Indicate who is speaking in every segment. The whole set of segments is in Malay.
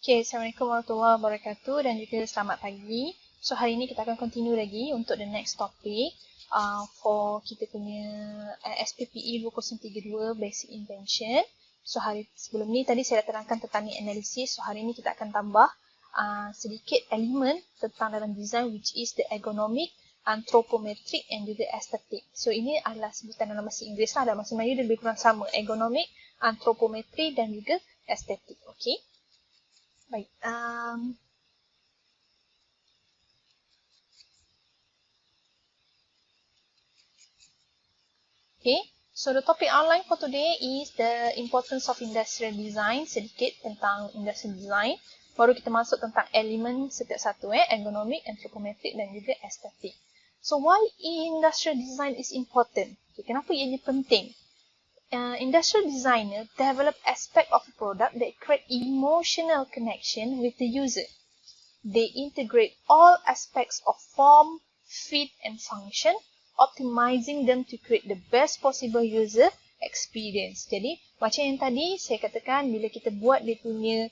Speaker 1: Okay, Assalamualaikum warahmatullahi wabarakatuh dan juga selamat pagi. So, hari ni kita akan continue lagi untuk the next topic for kita punya SPPE 2032 Basic Invention. So, sebelum ni tadi saya dah terangkan tentang ni analisis. So, hari ni kita akan tambah sedikit elemen tentang dalam design which is the ergonomic, anthropometric and juga aesthetic. So, ini adalah sebutan dalam bahasa Inggeris lah. Dalam bahasa Melayu dia lebih kurang sama. Ergonomic, anthropometri dan juga aesthetic. Okay. Baik. Okay. So the topic outline for today is the importance of industrial design. Sedikit tentang industrial design. Baru kita masuk tentang elemen setiap satu, ergonomic, anthropometric dan juga aesthetic. So why industrial design is important? Okay, kenapa ia penting? Industrial designer develop aspect of a product that create emotional connection with the user. They integrate all aspects of form, fit and function, optimizing them to create the best possible user experience. Jadi, macam yang tadi saya katakan, bila kita buat dia punya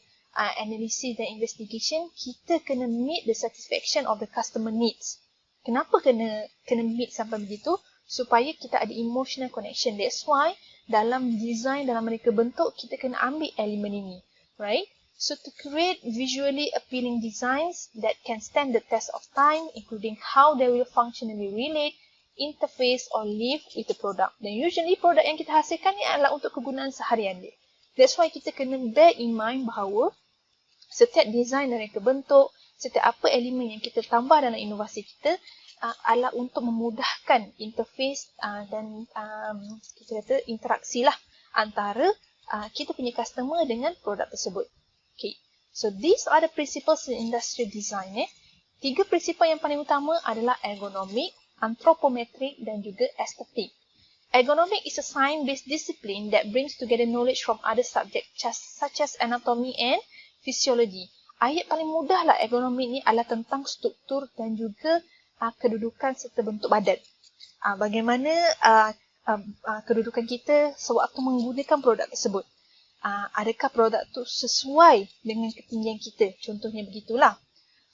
Speaker 1: analysis dan investigation, kita kena meet the satisfaction of the customer needs. Kenapa kena meet sampai begitu? Supaya kita ada emotional connection. That's why dalam design, dalam mereka bentuk, kita kena ambil elemen ini. Right? So to create visually appealing designs that can stand the test of time, including how they will functionally relate, interface or live with the product. Dan usually produk yang kita hasilkan ni adalah untuk kegunaan seharian dia. That's why kita kena bear in mind bahawa setiap design dan mereka bentuk, setiap apa elemen yang kita tambah dalam inovasi kita adalah untuk memudahkan interface dan kita kata interaksi lah antara kita punya customer dengan produk tersebut. Okay. So these are the principles in industrial design. Tiga prinsipal yang paling utama adalah ergonomic, anthropometric dan juga aesthetic. Ergonomic is a science-based discipline that brings together knowledge from other subjects such as anatomy and physiology. Ayat paling mudah lah ergonomik ni adalah tentang struktur dan juga kedudukan serta bentuk badan. Bagaimana kedudukan kita sewaktu menggunakan produk tersebut. Adakah produk itu sesuai dengan ketinggian kita? Contohnya begitulah.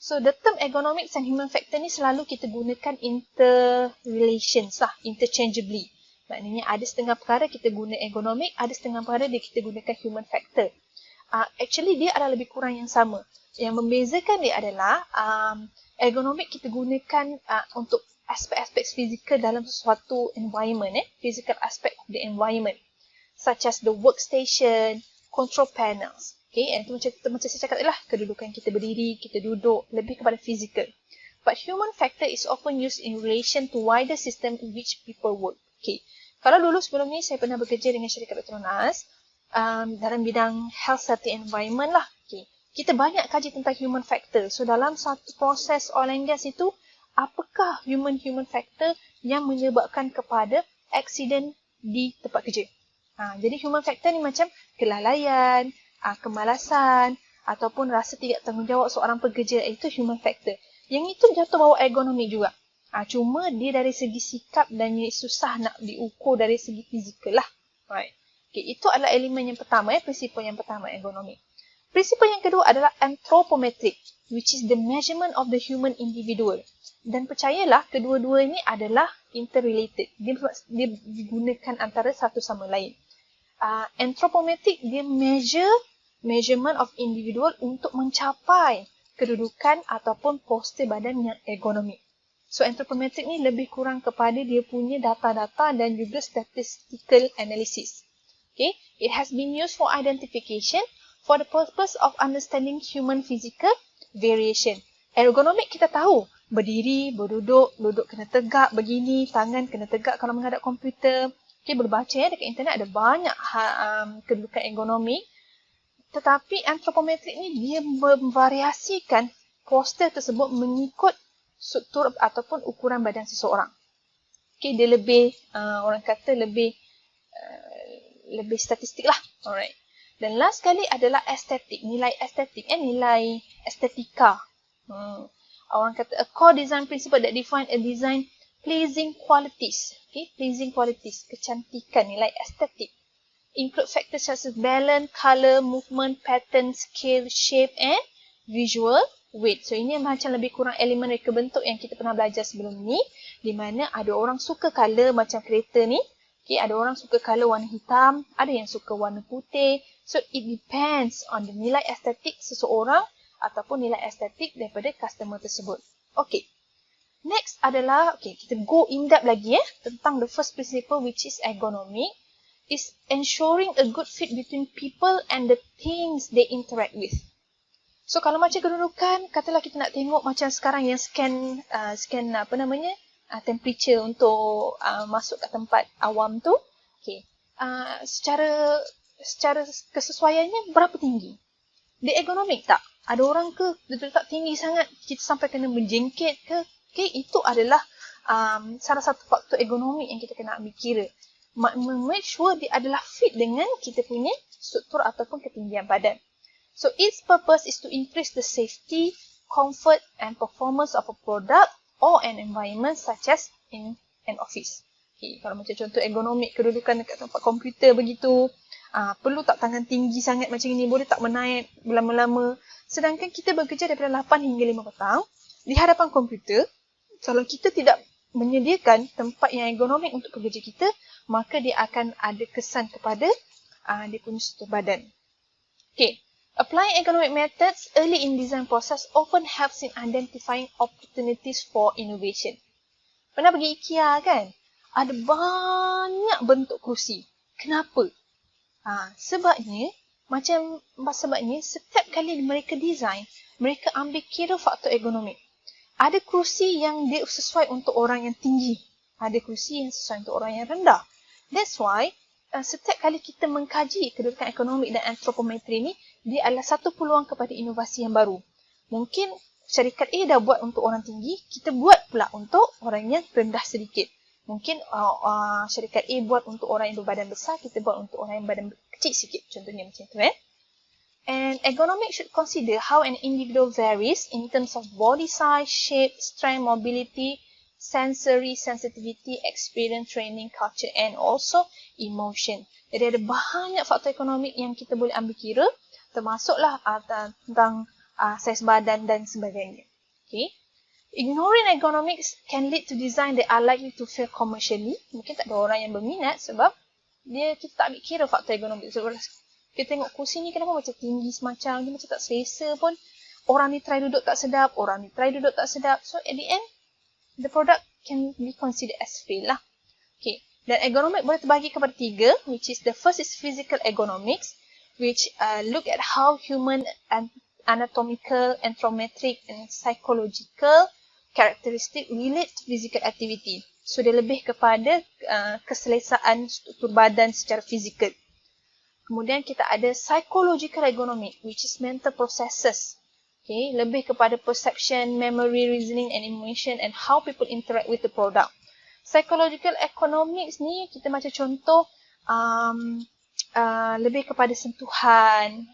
Speaker 1: So, the term ergonomics and human factor ni selalu kita gunakan interrelations lah, interchangeably. Maknanya ada setengah perkara kita guna ergonomic, ada setengah perkara kita gunakan human factor. Actually, dia adalah lebih kurang yang sama. Yang membezakan dia adalah ergonomic kita gunakan untuk aspek-aspek fizikal dalam sesuatu environment, physical aspect of the environment, such as the workstation, control panels. Okay, and itu macam saya cakap lah, kedudukan kita berdiri, kita duduk, lebih kepada physical. But human factor is often used in relation to wider system in which people work. Okay, kalau dulu sebelum ni saya pernah bekerja dengan syarikat Petronas dalam bidang health safety environment lah. Okay. Kita banyak kaji tentang human factor. So, dalam satu proses oil and gas itu, apakah human factor yang menyebabkan kepada aksiden di tempat kerja? Jadi, human factor ni macam kelalaian, kemalasan, ataupun rasa tidak tanggungjawab seorang pekerja. Itu human factor. Yang itu jatuh bawah ergonomik juga. Cuma dia dari segi sikap dan susah nak diukur dari segi fizikal lah. Right. Okay, itu adalah elemen yang pertama, prinsipal yang pertama, ergonomik. Prinsipal yang kedua adalah anthropometric, which is the measurement of the human individual. Dan percayalah, kedua-dua ini adalah interrelated. Dia digunakan antara satu sama lain. Anthropometric, dia measurement of individual untuk mencapai kedudukan ataupun postur badan yang ergonomik. So, anthropometric ni lebih kurang kepada dia punya data-data dan juga statistical analysis. Okay, it has been used for identification for the purpose of understanding human physical variation. Ergonomik kita tahu, berdiri, berduduk, duduk kena tegak, begini, tangan kena tegak kalau menghadap komputer. Okay, berbaca dekat internet ada banyak kedudukan ergonomik. Tetapi anthropometric ni dia memvariasikan postur tersebut mengikut struktur ataupun ukuran badan seseorang. Okay, dia lebih, orang kata lebih statistik lah. Alright. Dan last sekali adalah estetik, nilai estetik, nilai estetika. Orang kata a core design principle that define a design pleasing qualities. Okay, pleasing qualities, kecantikan, nilai estetik. include factors such as balance, color, movement, pattern, scale, shape and visual weight. So ini macam lebih kurang elemen reka bentuk yang kita pernah belajar sebelum ni, di mana ada orang suka color macam kereta ni. Okay, ada orang suka color warna hitam, ada yang suka warna putih. So it depends on the nilai estetik seseorang ataupun nilai estetik daripada customer tersebut. Okay. Next adalah, kita go in depth lagi tentang the first principle which is ergonomic. Is ensuring a good fit between people and the things they interact with. So kalau macam kedudukan, katalah kita nak tengok macam sekarang yang scan temperature untuk masuk ke tempat awam tu. Secara kesesuaiannya berapa tinggi? Dia ergonomik tak? Ada orang ke dia tak tinggi sangat, kita sampai kena menjengkit ke? Itu adalah salah satu faktor ergonomik yang kita kena ambil kira. Make sure dia adalah fit dengan kita punya struktur ataupun ketinggian badan. So its purpose is to increase the safety, comfort and performance of a product or an environment such as in an office. Kalau macam contoh ergonomik kedudukan dekat tempat komputer begitu, perlu tak tangan tinggi sangat macam ini, boleh tak menaik lama-lama. Sedangkan kita bekerja daripada 8 hingga 5 petang di hadapan komputer, kalau kita tidak menyediakan tempat yang ergonomik untuk pekerja kita, maka dia akan ada kesan kepada dia punya struktur badan. Applying ergonomic methods early in design process often helps in identifying opportunities for innovation. Pernah pergi IKEA kan? Ada banyak bentuk kerusi. Kenapa? Sebabnya setiap kali mereka design, mereka ambil kira faktor ergonomik. Ada kerusi yang dia sesuai untuk orang yang tinggi. Ada kerusi yang sesuai untuk orang yang rendah. That's why setiap kali kita mengkaji kedudukan ekonomik dan antropometri ni, dia adalah satu peluang kepada inovasi yang baru. Mungkin syarikat A dah buat untuk orang tinggi, kita buat pula untuk orang yang rendah sedikit. Mungkin syarikat A buat untuk orang yang berbadan besar, kita buat untuk orang yang badan kecil sikit. Contohnya macam tu. And ergonomic should consider how an individual varies in terms of body size, shape, strength, mobility, sensory sensitivity, experience, training, culture and also emotion. Jadi ada banyak faktor ekonomik yang kita boleh ambil kira, termasuklah tentang saiz badan dan sebagainya. Ignoring ergonomics can lead to design that are likely to fail commercially. Mungkin tak ada orang yang berminat sebab kita tak ambil kira faktor ergonomik. Kita tengok kursi ni kenapa macam tinggi semacam, dia macam tak selesa pun. Orang ni try duduk tak sedap, orang ni try duduk tak sedap. So at the end, the product can be considered as fail lah. Dan ergonomic boleh terbagi kepada 3, which is the first is physical ergonomics, which look at how human and anatomical, anthropometric and psychological characteristic relate to physical activity. So dia lebih kepada keselesaan struktur badan secara fizikal. Kemudian kita ada psychological ergonomic, which is mental processes. Lebih kepada perception, memory, reasoning and emotion and how people interact with the product. Psychological economics ni kita macam contoh lebih kepada sentuhan.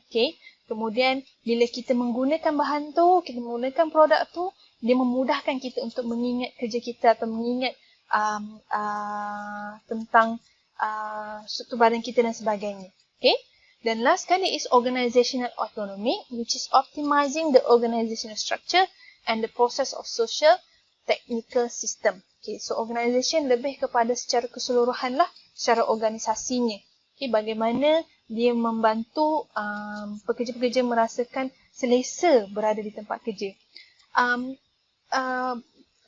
Speaker 1: Kemudian bila kita menggunakan bahan tu, kita menggunakan produk tu, dia memudahkan kita untuk mengingat kerja kita atau mengingat tentang struktur badan kita dan sebagainya. Dan last kali is organizational autonomy, which is optimizing the organizational structure and the process of social technical system. So organization lebih kepada secara keseluruhan lah, secara organisasinya. Bagaimana dia membantu pekerja-pekerja merasakan selesa berada di tempat kerja.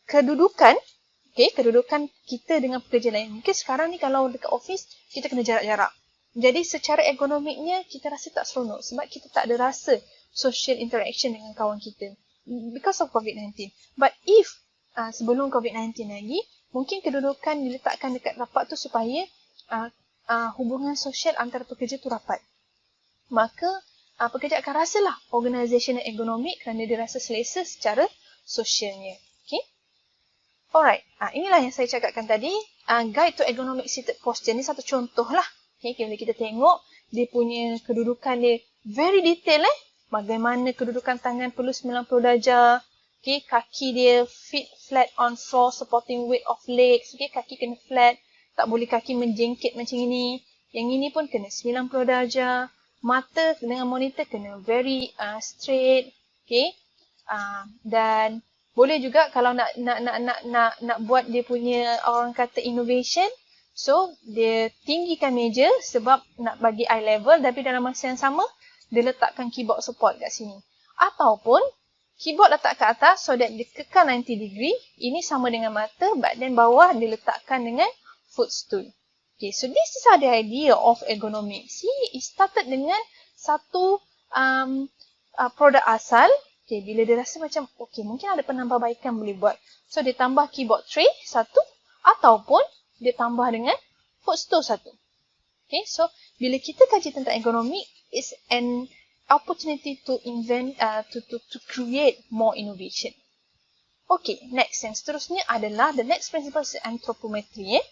Speaker 1: Kedudukan kita dengan pekerja lain. Mungkin sekarang ni kalau dekat office, kita kena jarak-jarak. Jadi secara ergonomiknya kita rasa tak seronok sebab kita tak ada rasa social interaction dengan kawan kita because of COVID-19. But if sebelum COVID-19 lagi, mungkin kedudukan diletakkan dekat rapat tu supaya hubungan sosial antara pekerja tu rapat. Maka pekerja akan rasalah organizational ergonomik kerana dia rasa selesa secara sosialnya. Alright, inilah yang saya cakapkan tadi. Guide to ergonomic seated posture ni satu contoh lah. Bila kita tengok dia punya kedudukan dia very detail bagaimana kedudukan tangan perlu 90 darjah. Kaki dia feet flat on floor supporting weight of legs. Kaki kena flat, tak boleh kaki menjengkit macam ini. Yang ini pun kena 90 darjah. Mata dengan monitor kena very straight. Okay. Dan boleh juga kalau nak buat dia punya orang kata innovation. So, dia tinggikan meja sebab nak bagi eye level, tapi dalam masa yang sama, dia letakkan keyboard support kat sini. Ataupun, keyboard letak kat atas so that dia kekal 90 degree. Ini sama dengan mata, but then bawah dia letakkan dengan footstool. Okay, so this is the idea of ergonomics. See, it started dengan satu produk asal. Okay, bila dia rasa macam, okay, mungkin ada penambahbaikan boleh buat. So, dia tambah keyboard tray satu, ataupun dia tambah dengan footstool satu. Okay, so bila kita kaji tentang ergonomik, it's an opportunity to invent, to create more innovation. Okay, next yang seterusnya adalah the next principle is anthropometry.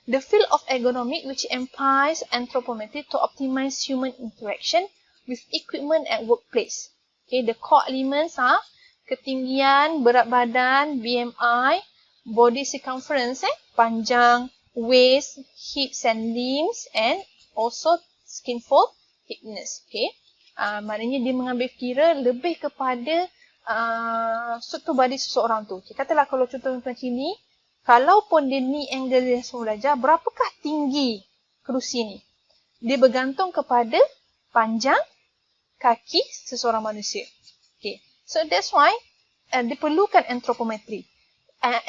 Speaker 1: The field of ergonomic which employs anthropometry to optimize human interaction with equipment at workplace. Okay, the core elements are ketinggian, berat badan, BMI, body circumference, panjang, waist, hips and limbs, and also skin fold thickness. Okay, maknanya dia mengambil kira lebih kepada struktur badi seseorang tu. Okay, katalah kalau contoh macam ni, kalaupun dia knee angle dia 90 darjah, berapakah tinggi kerusi ni? Dia bergantung kepada panjang kaki seseorang manusia. Okay, so that's why diperlukan anthropometry.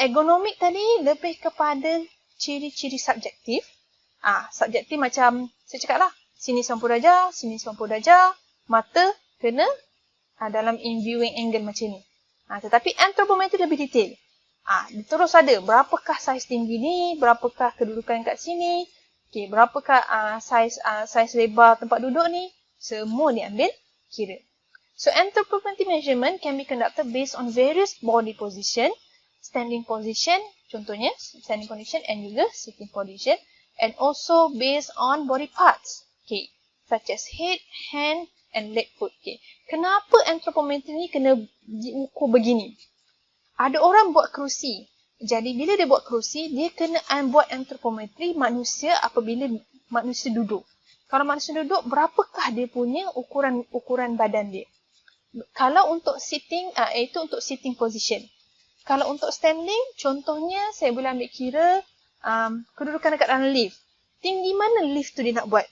Speaker 1: Ergonomik tadi lebih kepada ciri-ciri subjektif. Subjektif macam saya cakap lah, sini 90 darjah, sini 90 darjah, mata kena dalam in viewing angle macam ni. Tetapi anthropometry lebih detail. Dia terus ada berapakah saiz tinggi ni, berapakah kedudukan kat sini, okay, berapakah saiz lebar tempat duduk ni, semua diambil kira. So anthropometry measurement can be conducted based on various body position, standing position, contohnya standing position and juga sitting position, and also based on body parts, okay, such as head, hand and leg, foot. Okay. Kenapa anthropometry ni kena diukur begini? Ada orang buat kerusi. Jadi bila dia buat kerusi, dia kena buat anthropometry manusia apabila manusia duduk. Kalau manusia duduk, berapakah dia punya ukuran badan dia? Kalau untuk sitting, itu untuk sitting position. Kalau untuk standing, contohnya saya boleh ambil kira kedudukan dekat dalam lift. Tinggi mana lift tu dia nak buat?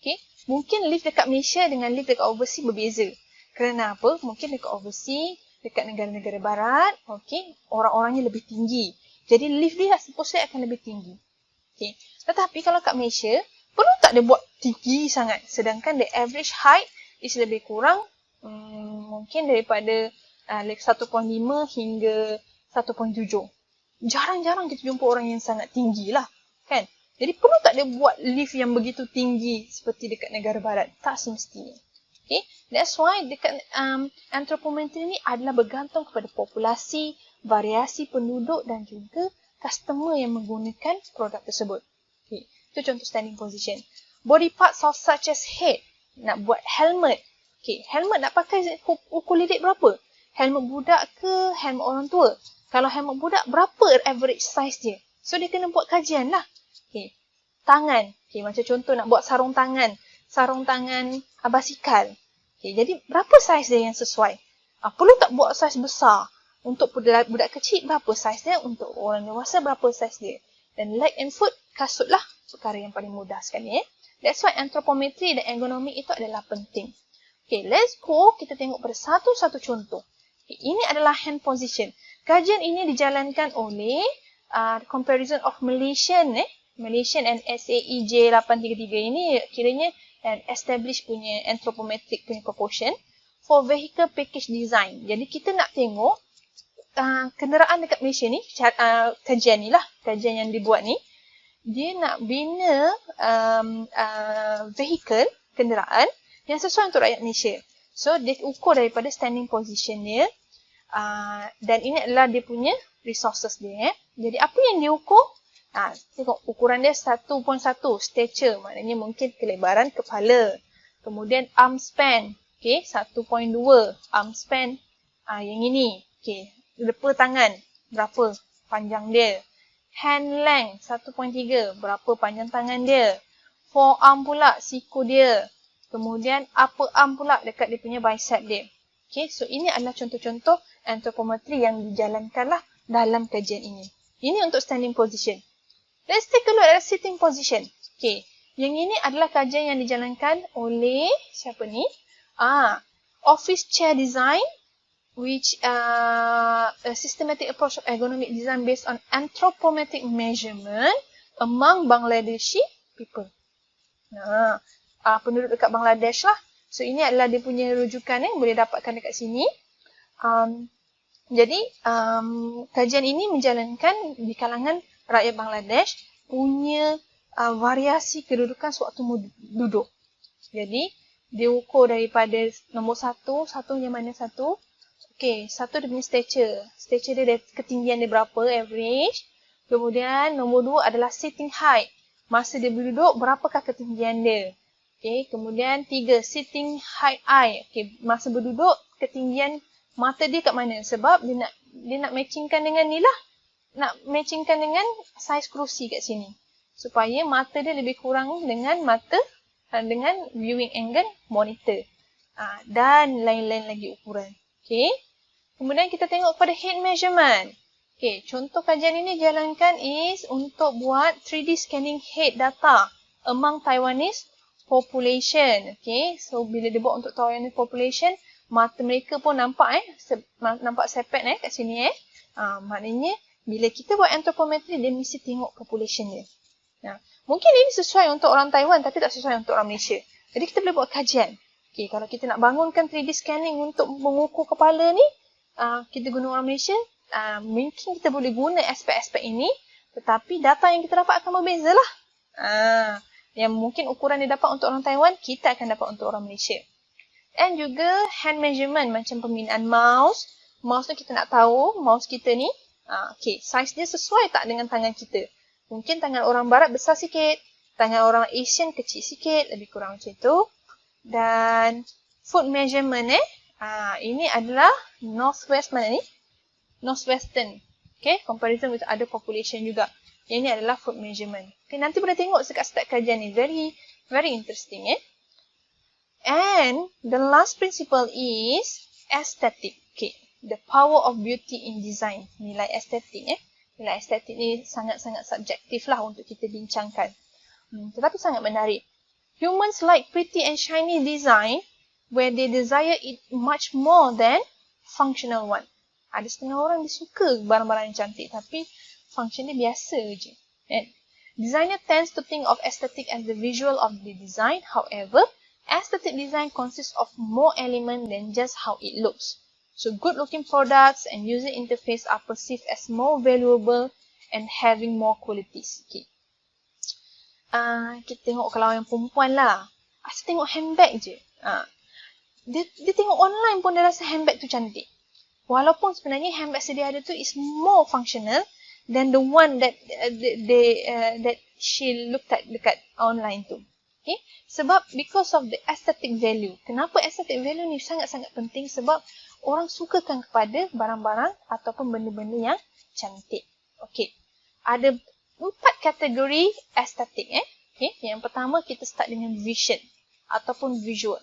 Speaker 1: Okay. Mungkin lift dekat Malaysia dengan lift dekat overseas berbeza. Kerana apa? Mungkin dekat overseas, dekat negara-negara barat, okay, orang-orangnya lebih tinggi. Jadi lift dia supposedly akan lebih tinggi. Okay. Tetapi kalau kat Malaysia, perlu tak dia buat tinggi sangat? Sedangkan the average height is lebih kurang mungkin daripada 1.5 hingga 1.7. Jarang-jarang kita jumpa orang yang sangat tinggi lah, kan? Jadi perlu tak dia buat lift yang begitu tinggi seperti dekat negara barat? Tak semestinya. Okay? That's why dekat anthropometry ni adalah bergantung kepada populasi, variasi penduduk dan juga customer yang menggunakan produk tersebut. Okay. Itu contoh standing position. Body parts of such as head. Nak buat helmet. Okay. Helmet nak pakai ukur lidik berapa? Helmet budak ke helmet orang tua? Kalau helmet budak, berapa average size dia? So, dia kena buat kajian lah. Okay. Tangan. Okay. Macam contoh nak buat sarung tangan. Sarung tangan basikal. Okay. Jadi, berapa size dia yang sesuai? Perlu tak buat size besar? Untuk budak kecil, berapa size dia? Untuk orang dewasa, berapa size dia? Dan leg and foot, kasut lah. Perkara yang paling mudah sekali. That's why anthropometry dan ergonomik itu adalah penting. Okay, let's go. Kita tengok pada satu-satu contoh. Okay, ini adalah hand position. Kajian ini dijalankan oleh Comparison of Malaysian and SAE J833 ini kiranya established punya anthropometric punya proportion for vehicle package design. Jadi kita nak tengok kenderaan dekat Malaysia ni, kajian ni lah, kajian yang dibuat ni, dia nak bina vehicle, kenderaan yang sesuai untuk rakyat Malaysia. So, dia ukur daripada standing position dia. Dan ini adalah dia punya resources dia. Jadi, apa yang dia ukur? Tengok, ukuran dia 1.1, stature. Maknanya mungkin kelebaran kepala. Kemudian, arm span. Okay, 1.2, arm span. Yang ini. Okay, depa tangan. Berapa panjang dia? Hand length, 1.3. Berapa panjang tangan dia? forearm pula siku dia. Kemudian upper arm pula dekat dia punya bicep dia. Okay, so ini adalah contoh-contoh anthropometry yang dijalankanlah dalam kajian ini. Ini untuk standing position. Let's take a look at sitting position. Okay, yang ini adalah kajian yang dijalankan oleh siapa ni? Office chair design, which a systematic approach of ergonomic design based on anthropometric measurement among Bangladeshi people. Penduduk dekat Bangladesh lah. So ini adalah dia punya rujukan boleh dapatkan dekat sini. Jadi kajian ini menjalankan di kalangan rakyat Bangladesh punya variasi kedudukan sewaktu duduk. Jadi dia ukur daripada nombor satu yang mana satu? Okey, satu dia punya stature. Stature dia ketinggian dia berapa average. Kemudian nombor 2 adalah sitting height. Masa dia berduduk berapakah ketinggian dia? Okey, kemudian 3 sitting height eye. Okey, masa berduduk ketinggian mata dia kat mana? Sebab dia nak matchingkan dengan ni lah. Nak matchingkan dengan saiz kerusi kat sini. Supaya mata dia lebih kurang dengan dengan viewing angle monitor. Dan lain-lain lagi ukuran. Okey. Kemudian kita tengok pada head measurement. Okey, contoh kajian ini dijalankan is untuk buat 3D scanning head data among Taiwanese population. Okay, so bila dia buat untuk Taiwanese population, mata mereka pun nampak nampak sepet kat sini maknanya bila kita buat anthropometry dia mesti tengok population dia. Mungkin ini sesuai untuk orang Taiwan tapi tak sesuai untuk orang Malaysia. Jadi kita boleh buat kajian. Okay, kalau kita nak bangunkan 3D scanning untuk mengukur kepala ni, kita guna orang Malaysia, mungkin kita boleh guna aspek-aspek ini, tetapi data yang kita dapat akan berbeza lah. Yang mungkin ukuran dia dapat untuk orang Taiwan, kita akan dapat untuk orang Malaysia. And juga hand measurement macam pembinaan mouse. Mouse tu kita nak tahu, mouse kita ni, size dia sesuai tak dengan tangan kita. Mungkin tangan orang barat besar sikit, tangan orang Asian kecil sikit, lebih kurang macam tu. Dan foot measurement ini adalah northwest mana ni? Northwestern. Okay, comparison with other population juga. Yang ini adalah foot measurement. Okay, nanti boleh tengok dekat start kajian ni. Very, very interesting. And the last principle is aesthetic. Okay, the power of beauty in design. Nilai estetik. Nilai estetik ni sangat-sangat subjektif lah untuk kita bincangkan. Tetapi sangat menarik. Humans like pretty and shiny design where they desire it much more than functional one. Ada setengah orang dia suka barang-barang yang cantik tapi function dia biasa je. Designer tends to think of aesthetic as the visual of the design. However, aesthetic design consists of more elements than just how it looks. So good looking products and user interface are perceived as more valuable and having more qualities. Okay. Kita tengok kalau yang perempuan lah. Asyik tengok handbag je. Dia tengok online pun dia rasa handbag tu cantik. Walaupun sebenarnya handbag sedia ada tu is more functional than the one that that she looked at dekat online tu. Okay? Sebab because of the aesthetic value. Kenapa aesthetic value ni sangat-sangat penting? Sebab orang sukakan kepada barang-barang ataupun benda-benda yang cantik. Okay. Ada 4 kategori estetik. Okay. Yang pertama kita start dengan vision ataupun visual.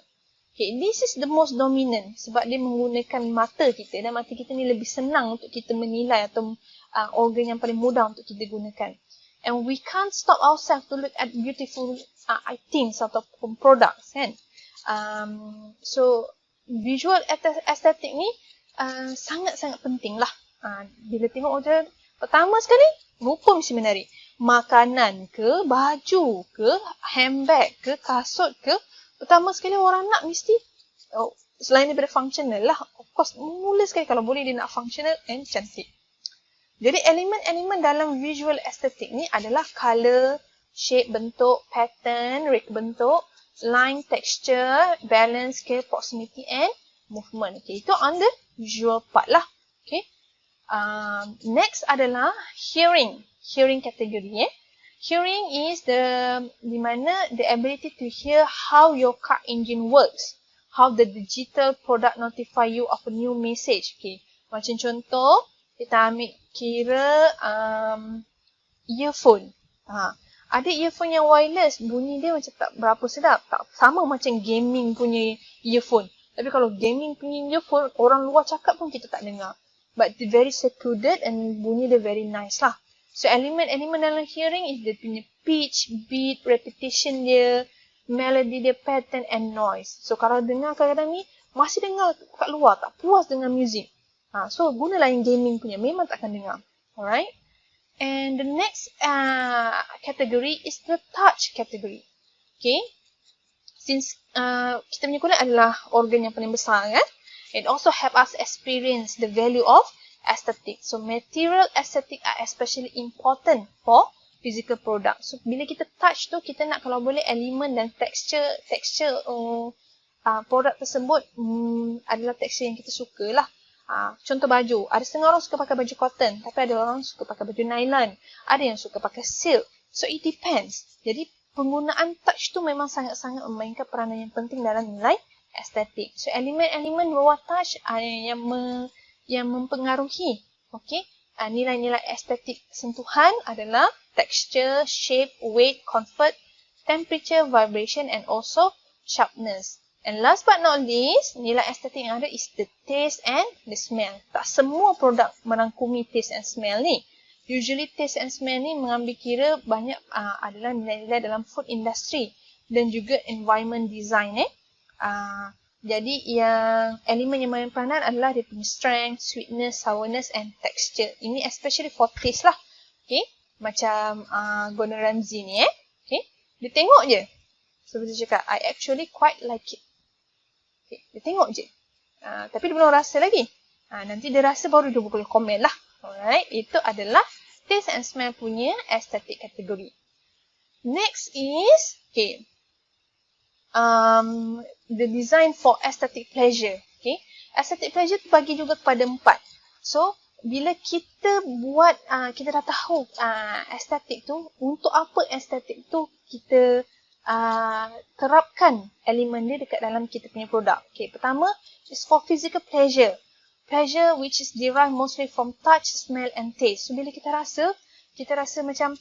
Speaker 1: Okay, this is the most dominant sebab dia menggunakan mata kita dan mata kita ni lebih senang untuk kita menilai atau organ yang paling mudah untuk kita gunakan. And we can't stop ourselves to look at beautiful items ataupun products kan. So visual aesthetic ni sangat-sangat penting lah. Bila tengok orang pertama sekali rupa mesti menarik. Makanan ke, baju ke, handbag ke, kasut ke, pertama sekali orang nak mesti selain daripada functional lah. Of course, mula sekali kalau boleh dia nak functional and cantik. Jadi elemen-elemen dalam visual aesthetic ni adalah color, shape, bentuk, pattern, reka bentuk, line, texture, balance, scale, proximity and movement. Okay, itu on the visual part lah. Okay. Next adalah hearing. Hearing kategori. Hearing is di mana the ability to hear how your car engine works. How the digital product notify you of a new message. Okay. Macam contoh, kita ambil kira earphone. Ada earphone yang wireless, bunyi dia macam tak berapa sedap. Tak sama macam gaming punya earphone. Tapi kalau gaming punya earphone, orang luar cakap pun kita tak dengar. But they very secluded and bunyi dia very nice lah. So elemen-elemen dalam hearing is dia punya pitch, beat, repetition dia, melody dia, pattern and noise. So kalau dengar kadang-kadang ni, masih dengar kat luar, tak puas dengan muzik. So gunalah yang gaming punya, memang takkan dengar. Alright? And the next category is the touch category. Okay. Since kita punya kulit adalah organ yang paling besar kan. It also help us experience the value of aesthetic. So material aesthetic are especially important for physical product. So bila kita touch tu, kita nak kalau boleh elemen dan texture produk tersebut adalah texture yang kita suka lah. Contoh baju, ada setengah orang suka pakai baju cotton, tapi ada orang suka pakai baju nylon, ada yang suka pakai silk. So it depends. Jadi penggunaan touch tu memang sangat-sangat memainkan peranan yang penting dalam nilai estetik. So elemen-elemen bawah touch yang mempengaruhi nilai-nilai estetik sentuhan adalah texture, shape, weight, comfort, temperature, vibration and also sharpness. And last but not least, nilai estetik yang ada is the taste and the smell. Tak semua produk merangkumi taste and smell ni. Usually taste and smell ni mengambil kira banyak adalah nilai-nilai dalam food industry dan juga environment design. Jadi yang elemen yang main peranan adalah dia punya strength, sweetness, sourness and texture. Ini especially for taste lah. Okay? Macam Gordon Ramsay ni. Okay? Dia tengok je. So dia cakap, I actually quite like it. Okay, dia tengok je. Tapi dia belum rasa lagi. Nanti dia rasa baru dia boleh komen lah. Alright, itu adalah taste and smell punya aesthetic category. Next is, the design for aesthetic pleasure. Okay, aesthetic pleasure tu bagi juga kepada 4. So, bila kita buat, kita dah tahu estetik tu, untuk apa estetik tu kita terapkan elemen dia dekat dalam kita punya produk. Okay, pertama is for physical pleasure. Pleasure which is derived mostly from touch, smell and taste. So bila kita rasa macam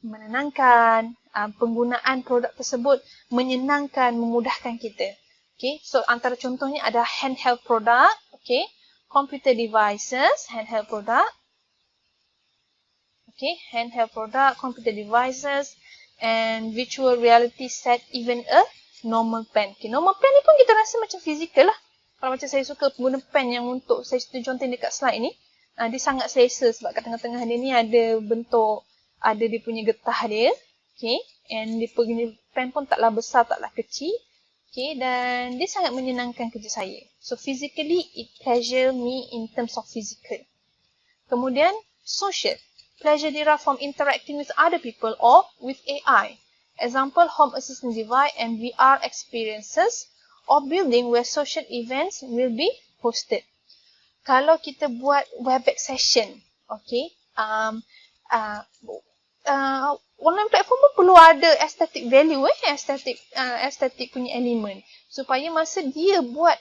Speaker 1: menenangkan, penggunaan produk tersebut menyenangkan, memudahkan kita. Okay, so antara contohnya ada handheld product, okay, computer devices, handheld product. Okay, handheld product, computer devices, and virtual reality set, even a normal pen. Okay, normal pen ni pun kita rasa macam fizikal lah. Kalau macam saya suka guna pen yang untuk saya contoh dekat slide ni, dia sangat selesa sebab kat tengah-tengah dia ni ada bentuk, ada dia punya getah dia. Okay, and dia punya pen pun taklah besar, taklah kecil. Okay, dan dia sangat menyenangkan kerja saya. So physically, it pleasure me in terms of physical. Kemudian, social. Pleasure derived from interacting with other people or with AI. Example, home assistant device and VR experiences or building where social events will be hosted. Kalau kita buat Webex session, okay, online platform pun perlu ada aesthetic value, aesthetic punya elemen. Supaya masa dia buat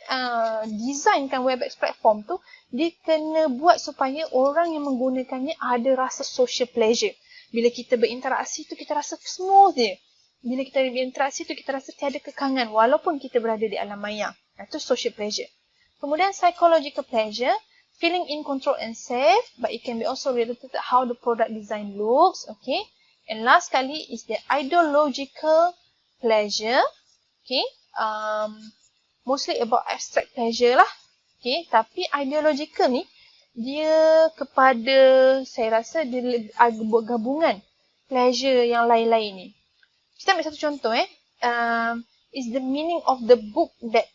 Speaker 1: designkan Webex platform tu, dia kena buat supaya orang yang menggunakannya ada rasa social pleasure. Bila kita berinteraksi tu, kita rasa smooth je. Bila kita berinteraksi tu, kita rasa tiada kekangan walaupun kita berada di alam maya. Itu social pleasure. Kemudian psychological pleasure, feeling in control and safe, but it can be also related to how the product design looks, okay. And last kali is the ideological pleasure, okay. Mostly about abstract pleasure lah, okay. Tapi ideological ni dia kepada, saya rasa dia gabungan pleasure yang lain-lain ni. Kita ambil satu contoh is the meaning of the book that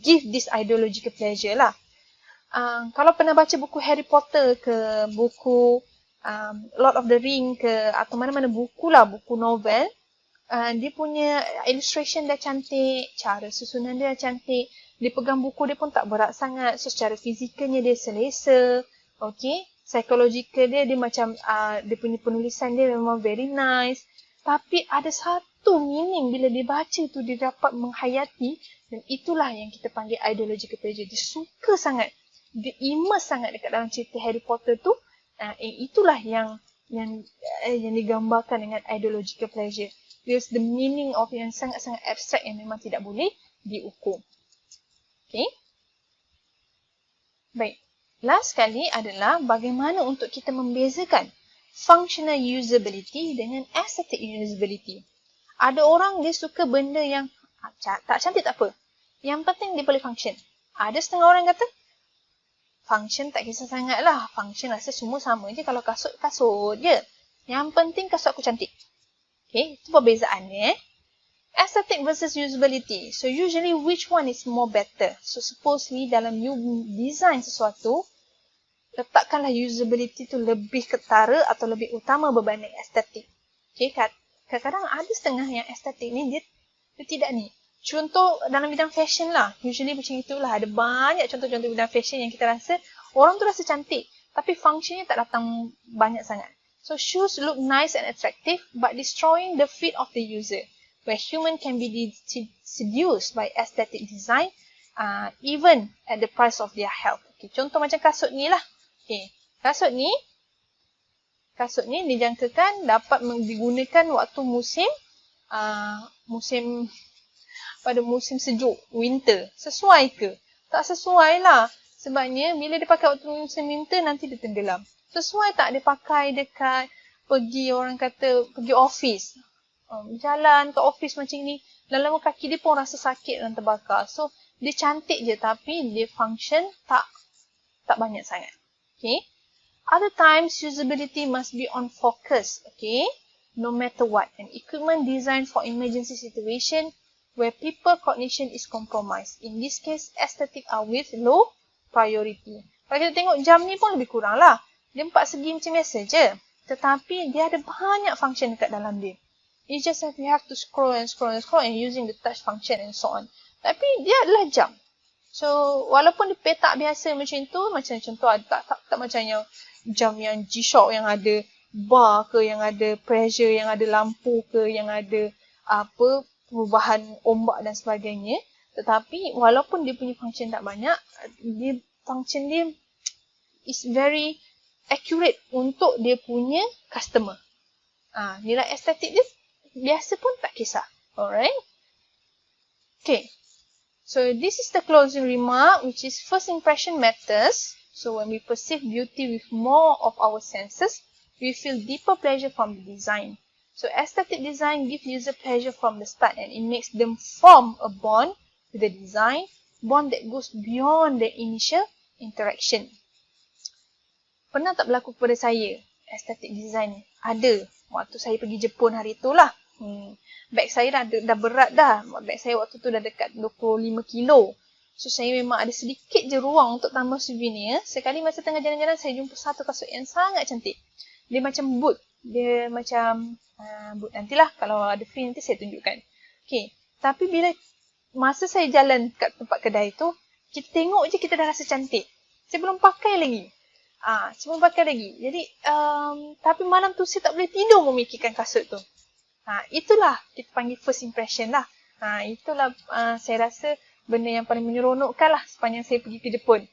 Speaker 1: give this ideological pleasure lah. Kalau pernah baca buku Harry Potter ke, buku Lord of the Ring ke, atau mana-mana buku lah, buku novel, dia punya illustration dia cantik, cara susunan dia cantik, dia pegang buku dia pun tak berat sangat, so secara fizikalnya dia selesa, okay. Psychological dia macam, dia punya penulisan dia memang very nice, tapi ada satu meaning bila dia baca tu dia dapat menghayati, dan itulah yang kita panggil ideological pleasure. Dia suka sangat, dia immerse sangat dekat dalam cerita Harry Potter tu, Itulah yang digambarkan dengan ideological pleasure. There's the meaning of yang sangat-sangat abstrak yang memang tidak boleh diukur. Okay. Baik. Last sekali adalah bagaimana untuk kita membezakan functional usability dengan aesthetic usability. Ada orang dia suka benda yang tak cantik tak apa. Yang penting dia boleh function. Ada setengah orang kata function tak kisah sangat lah. Function rasa semua sama je. Kalau kasut je. Yang penting kasut aku cantik. Okay, itu perbezaannya. Aesthetic versus usability. So usually which one is more better? So supposedly dalam you design sesuatu, letakkanlah usability tu lebih ketara atau lebih utama berbanding estetik. Okay, kadang-kadang ada setengah yang estetik ni dia tidak ni. Contoh dalam bidang fashion lah. Usually macam itulah. Ada banyak contoh-contoh bidang fashion yang kita rasa orang tu rasa cantik. Tapi functionnya tak datang banyak sangat. So shoes look nice and attractive but destroying the fit of the user. Where human can be seduced by aesthetic design even at the price of their health. Okay, contoh macam kasut ni lah. Okay, kasut ni dijangkakan dapat digunakan waktu pada musim sejuk, winter. Sesuai ke? Tak sesuai lah. Sebabnya bila dia pakai waktu musim winter nanti dia tenggelam. Sesuai tak dia pakai dekat pergi office. Jalan ke office macam ni, lama-lama kaki dia pun rasa sakit dan terbakar. So, dia cantik je tapi dia function tak banyak sangat. Okay. Other times, usability must be on focus. Okay. No matter what. An equipment designed for emergency situation where people cognition is compromised. In this case, aesthetic are with low priority. Kalau kita tengok jam ni pun lebih kurang lah. Dia 4 segi macam biasa je. Tetapi dia ada banyak function dekat dalam dia. It's just that we have to scroll and using the touch function and so on. Tapi dia adalah jam. So, walaupun dia petak biasa macam tu, macam contoh tak macam yang jam yang G-Shock yang ada bar ke, yang ada pressure, yang ada lampu ke, yang ada perubahan ombak dan sebagainya. Tetapi walaupun dia punya function tak banyak, function dia is very accurate untuk dia punya customer. Nilai estetik dia biasa pun tak kisah. Alright? Okay. So this is the closing remark, which is first impression matters. So when we perceive beauty with more of our senses, we feel deeper pleasure from the design. So aesthetic design gives user pleasure from the start and it makes them form a bond with the design, bond that goes beyond the initial interaction. Pernah tak berlaku kepada saya aesthetic design? Ada. Waktu saya pergi Jepun hari itulah. Beg saya dah berat dah. Beg saya waktu tu dah dekat 25 kilo. So saya memang ada sedikit je ruang untuk tambah souvenir. Sekali masa tengah jalan-jalan saya jumpa satu kasut yang sangat cantik. Dia macam boot. Dia macam boot. Nantilah kalau ada free nanti saya tunjukkan. Okay. Tapi bila masa saya jalan kat tempat kedai tu, kita tengok je kita dah rasa cantik. Saya belum pakai lagi. Sebelum pakai lagi. Jadi, tapi malam tu saya tak boleh tidur memikirkan kasut tu. Itulah kita panggil first impression lah. Itulah saya rasa benda yang paling menyeronokkan lah sepanjang saya pergi ke Jepun.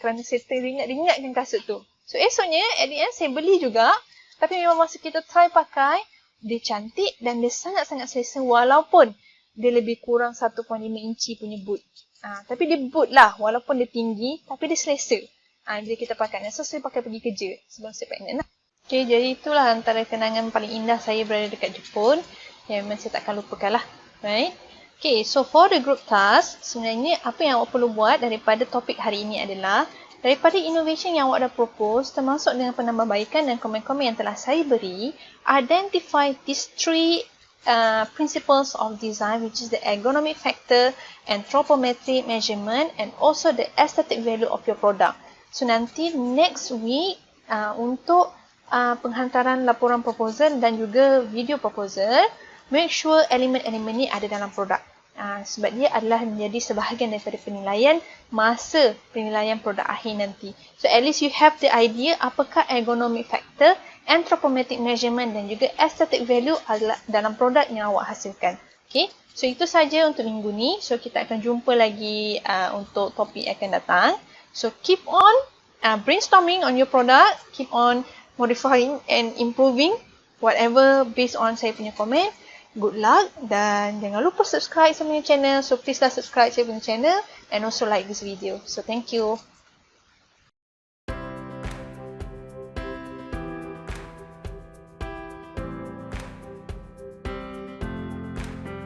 Speaker 1: Kerana saya teringat-ingatkan kasut tu. So, esoknya, at the end, saya beli juga. Tapi memang masa kita try pakai, dia cantik dan dia sangat-sangat selesa walaupun dia lebih kurang 1.5 inci punya boot. Tapi dia boot lah, walaupun dia tinggi, tapi dia selesa. Bila kita pakai. So, saya pakai pergi kerja sebelum saya pregnant lah. Okay, jadi itulah antara kenangan paling indah saya berada dekat Jepun. Yang memang saya takkan lupakan lah. Right? Okay, so for the group task, sebenarnya apa yang awak perlu buat daripada topik hari ini adalah daripada innovation yang awak dah propose, termasuk dengan penambahbaikan dan komen-komen yang telah saya beri, identify these 3 principles of design, which is the ergonomic factor, anthropometric measurement, and also the aesthetic value of your product. So nanti next week untuk penghantaran laporan proposal dan juga video proposal, make sure elemen-elemen ni ada dalam produk. Sebab dia adalah menjadi sebahagian daripada penilaian masa penilaian produk akhir nanti. So at least you have the idea apakah ergonomic factor, anthropometric measurement dan juga aesthetic value adalah dalam produk yang awak hasilkan. Okay, so itu saja untuk minggu ni. So kita akan jumpa lagi untuk topik yang akan datang. So keep on brainstorming on your product, keep on modifying and improving whatever based on saya punya komen. Good luck dan jangan lupa subscribe saya punya channel. So please lah subscribe saya punya channel and also like this video. So thank you.